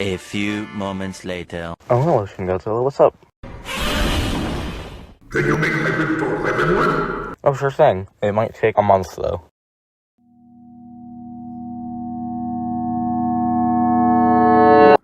A few moments later. Oh, hello, Shin Godzilla. What's up? Can you make hybrid for everyone? Oh, sure thing. It might take a month, though.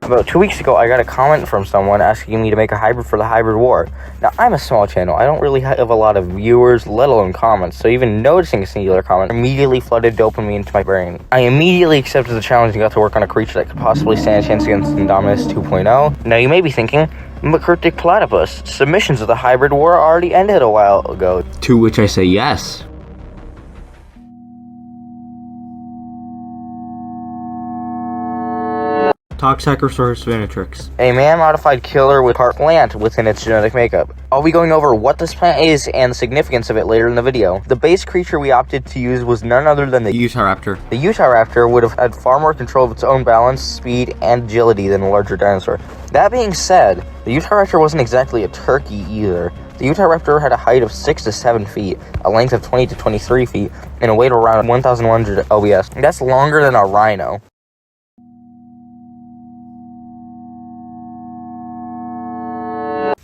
About 2 weeks ago, I got a comment from someone asking me to make a hybrid for the Hybrid War. Now, I'm a small channel. I don't really have a lot of viewers, let alone comments, so even noticing a singular comment immediately flooded dopamine into my brain. I immediately accepted the challenge and got to work on a creature that could possibly stand a chance against Indominus 2.0. Now, you may be thinking, but Cryptic.Platypus, submissions of the Hybrid War already ended a while ago. To which I say yes. Toxacosaurus Venatrix. A man-modified killer with part plant within its genetic makeup. I'll be going over what this plant is and the significance of it later in the video. The base creature we opted to use was none other than the Utahraptor. The Utahraptor would have had far more control of its own balance, speed, and agility than a larger dinosaur. That being said, the Utahraptor wasn't exactly a turkey either. The Utahraptor had a height of 6 to 7 feet, a length of 20 to 23 feet, and a weight of around 1,100 lbs. That's longer than a rhino.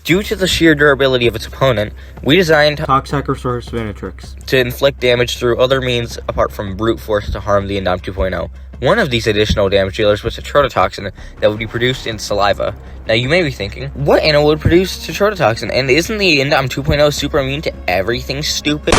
Due to the sheer durability of its opponent, we designed Toxacosaurus Venatrix to inflict damage through other means apart from brute force to harm the Indom 2.0. One of these additional damage dealers was a tetrodotoxin that would be produced in saliva. Now you may be thinking, what animal would produce tetrodotoxin? And isn't the Indom 2.0 super immune to everything, stupid?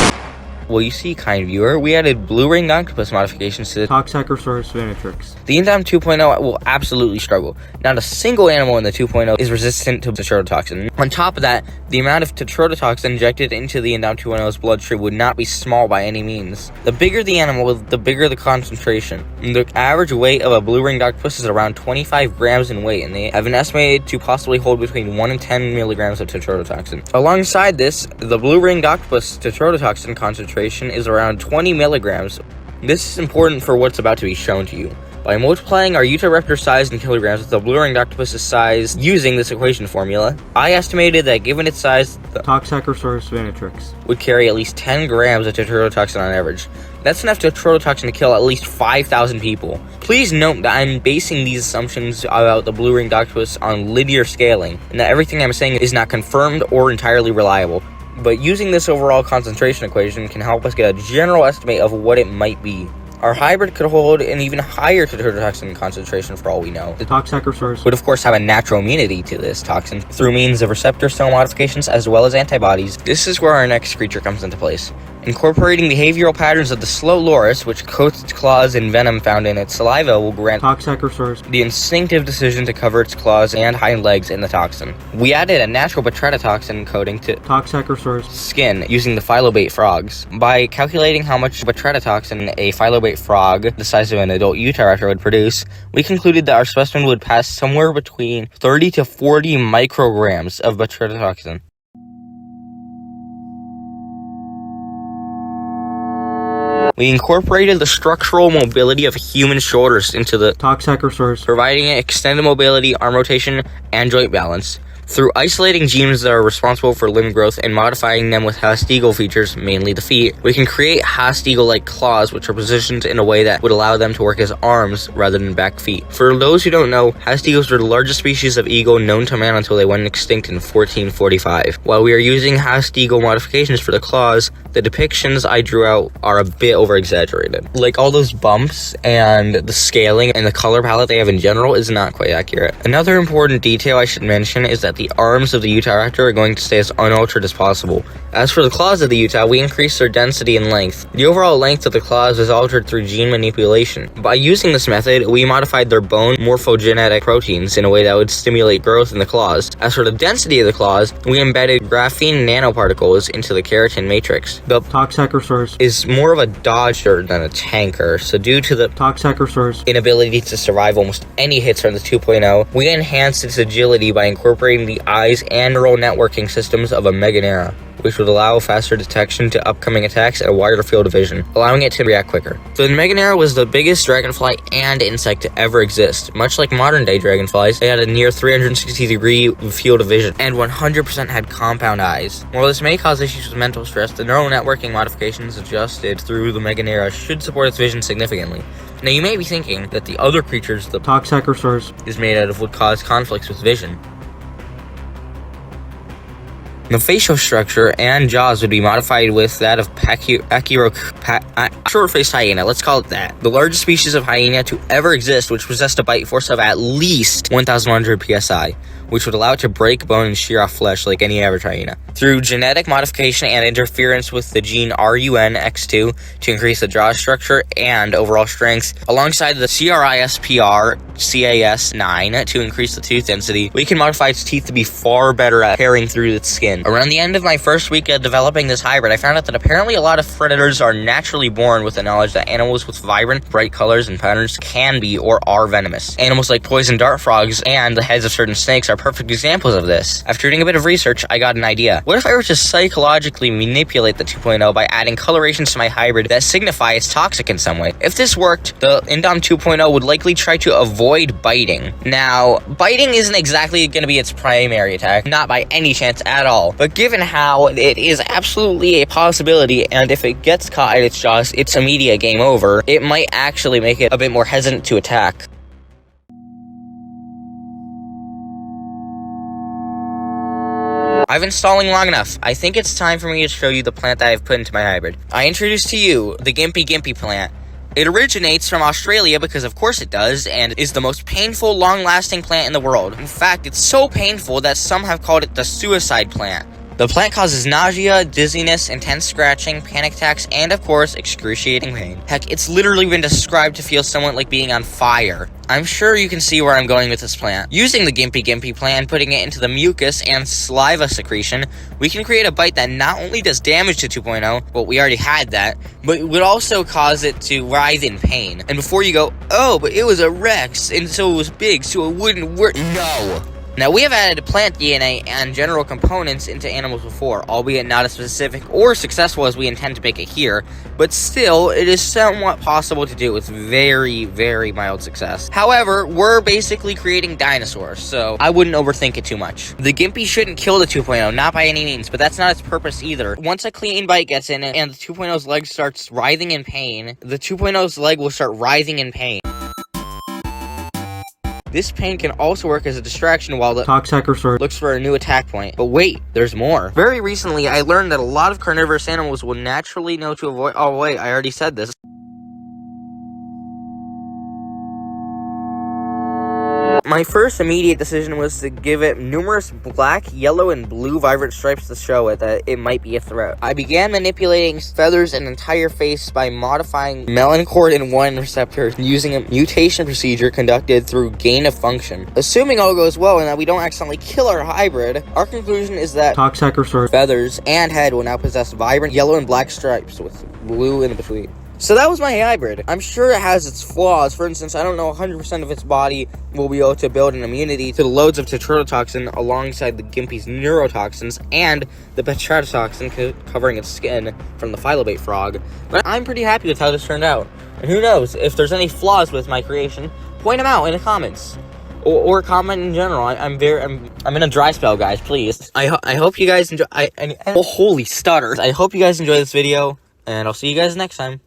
Well, you see, kind viewer, we added blue-ringed octopus modifications to the Toxacosaurus Venatrix. The Indom 2.0 will absolutely struggle. Not a single animal in the 2.0 is resistant to tetrodotoxin. On top of that, the amount of tetrodotoxin injected into the Indom 2.0's bloodstream would not be small by any means. The bigger the animal, the bigger the concentration. The average weight of a blue-ringed octopus is around 25 grams in weight, and they have been estimated to possibly hold between 1 and 10 milligrams of tetrodotoxin. Alongside this, the blue-ringed octopus tetrodotoxin concentration is around 20 milligrams. This is important for what's about to be shown to you. By multiplying our Utahraptor size in kilograms with the blue-ringed octopus's size using this equation formula, I estimated that given its size, the Toxacosaurus Venatrix would carry at least 10 grams of tetrodotoxin on average. That's enough tetrodotoxin to kill at least 5,000 people. Please note that I'm basing these assumptions about the blue-ringed octopus on linear scaling, and that everything I'm saying is not confirmed or entirely reliable. But using this overall concentration equation can help us get a general estimate of what it might be. Our hybrid could hold an even higher tetrodotoxin concentration for all we know. The Toxacosaurus would of course have a natural immunity to this toxin through means of receptor cell modifications as well as antibodies. This is where our next creature comes into place. Incorporating behavioral patterns of the slow loris, which coats its claws in venom found in its saliva, will grant Toxacosaurus the instinctive decision to cover its claws and hind legs in the toxin. We added a natural tetrodotoxin coating to Toxacosaurus skin using the phylobate frogs. By calculating how much tetrodotoxin a phylobate frog, the size of an adult Utahraptor, would produce, we concluded that our specimen would pass somewhere between 30 to 40 micrograms of tetrodotoxin. We incorporated the structural mobility of human shoulders into the Toxacosaurus, providing it extended mobility, arm rotation, and joint balance. Through isolating genes that are responsible for limb growth and modifying them with hastigal features, mainly the feet, we can create hastigal-like claws which are positioned in a way that would allow them to work as arms rather than back feet. For those who don't know, hastigals were the largest species of eagle known to man until they went extinct in 1445. While we are using hastigal modifications for the claws, the depictions I drew out are a bit over-exaggerated. Like all those bumps and the scaling and the color palette they have in general is not quite accurate. Another important detail I should mention is that the arms of the Utahraptor are going to stay as unaltered as possible. As for the claws of the Utah, we increased their density and length. The overall length of the claws was altered through gene manipulation. By using this method, we modified their bone morphogenetic proteins in a way that would stimulate growth in the claws. As for the density of the claws, we embedded graphene nanoparticles into the keratin matrix. The Toxacosaurus is more of a dodger than a tanker, so due to the Toxacosaurus inability to survive almost any hits from the 2.0, we enhanced its agility by incorporating the eyes and neural networking systems of a Meganera, which would allow faster detection to upcoming attacks and a wider field of vision, allowing it to react quicker. The Meganera was the biggest dragonfly and insect to ever exist. Much like modern-day dragonflies, they had a near 360-degree field of vision, and 100% had compound eyes. While this may cause issues with mental stress, the neural networking modifications adjusted through the Meganera should support its vision significantly. Now you may be thinking that the other creatures the Toxacosaurus. is made out of would cause conflicts with vision. The facial structure and jaws would be modified with that of short-faced hyena, let's call it that. The largest species of hyena to ever exist, which possessed a bite force of at least 1,100 psi, which would allow it to break bone and shear off flesh like any average hyena. Through genetic modification and interference with the gene RUNX2 to increase the jaw structure and overall strength, alongside the CRISPR CAS9 to increase the tooth density, we can modify its teeth to be far better at tearing through its skin. Around the end of my first week of developing this hybrid, I found out that apparently a lot of predators are naturally born with the knowledge that animals with vibrant, bright colors and patterns can be or are venomous. Animals like poison dart frogs and the heads of certain snakes are perfect examples of this. After doing a bit of research, I got an idea. What if I were to psychologically manipulate the 2.0 by adding colorations to my hybrid that signify it's toxic in some way? If this worked, the Indom 2.0 would likely try to avoid biting. Now, biting isn't exactly going to be its primary attack, not by any chance at all. But given how it is absolutely a possibility, and if it gets caught in its jaws, it's immediate game over, it might actually make it a bit more hesitant to attack. I've been stalling long enough. I think it's time for me to show you the plant that I've put into my hybrid. I introduced to you the Gimpy plant. It originates from Australia because of course it does, and is the most painful, long-lasting plant in the world. In fact, it's so painful that some have called it the suicide plant. The plant causes nausea, dizziness, intense scratching, panic attacks, and of course, excruciating pain. Heck, it's literally been described to feel somewhat like being on fire. I'm sure you can see where I'm going with this plant. Using the Gimpy plant and putting it into the mucus and saliva secretion, we can create a bite that not only does damage to 2.0, well, we already had that, but it would also cause it to writhe in pain. And before you go, oh, but it was a Rex, and so it was big, so it wouldn't work. No! Now, we have added plant DNA and general components into animals before, albeit not as specific or successful as we intend to make it here, but still, it is somewhat possible to do with very, very mild success. However, we're basically creating dinosaurs, so I wouldn't overthink it too much. The Gimpy shouldn't kill the 2.0, not by any means, but that's not its purpose either. Once a clean bite gets in and the 2.0's leg starts writhing in pain, the 2.0's leg will start writhing in pain. This pain can also work as a distraction while the Toxacosaurus looks for a new attack point. But wait, there's more. Very recently, I learned that a lot of carnivorous animals will naturally know to avoid— oh wait, I already said this. My first immediate decision was to give it numerous black, yellow, and blue vibrant stripes to show it that it might be a threat. I began manipulating feathers and entire face by modifying melanocortin-1 receptor using a mutation procedure conducted through gain of function. Assuming all goes well and that we don't accidentally kill our hybrid, our conclusion is that Toxacosaurus feathers and head will now possess vibrant yellow and black stripes with blue in between. So that was my hybrid. I'm sure it has its flaws. For instance, I don't know 100% of its body will be able to build an immunity to the loads of tetrodotoxin alongside the Gimpy's neurotoxins and the petrotoxin covering its skin from the phylobate frog. But I'm pretty happy with how this turned out. And who knows, if there's any flaws with my creation, point them out in the comments. Or comment in general. I'm in a dry spell, guys, please. I hope you guys enjoy— holy stutter. I hope you guys enjoy this video, and I'll see you guys next time.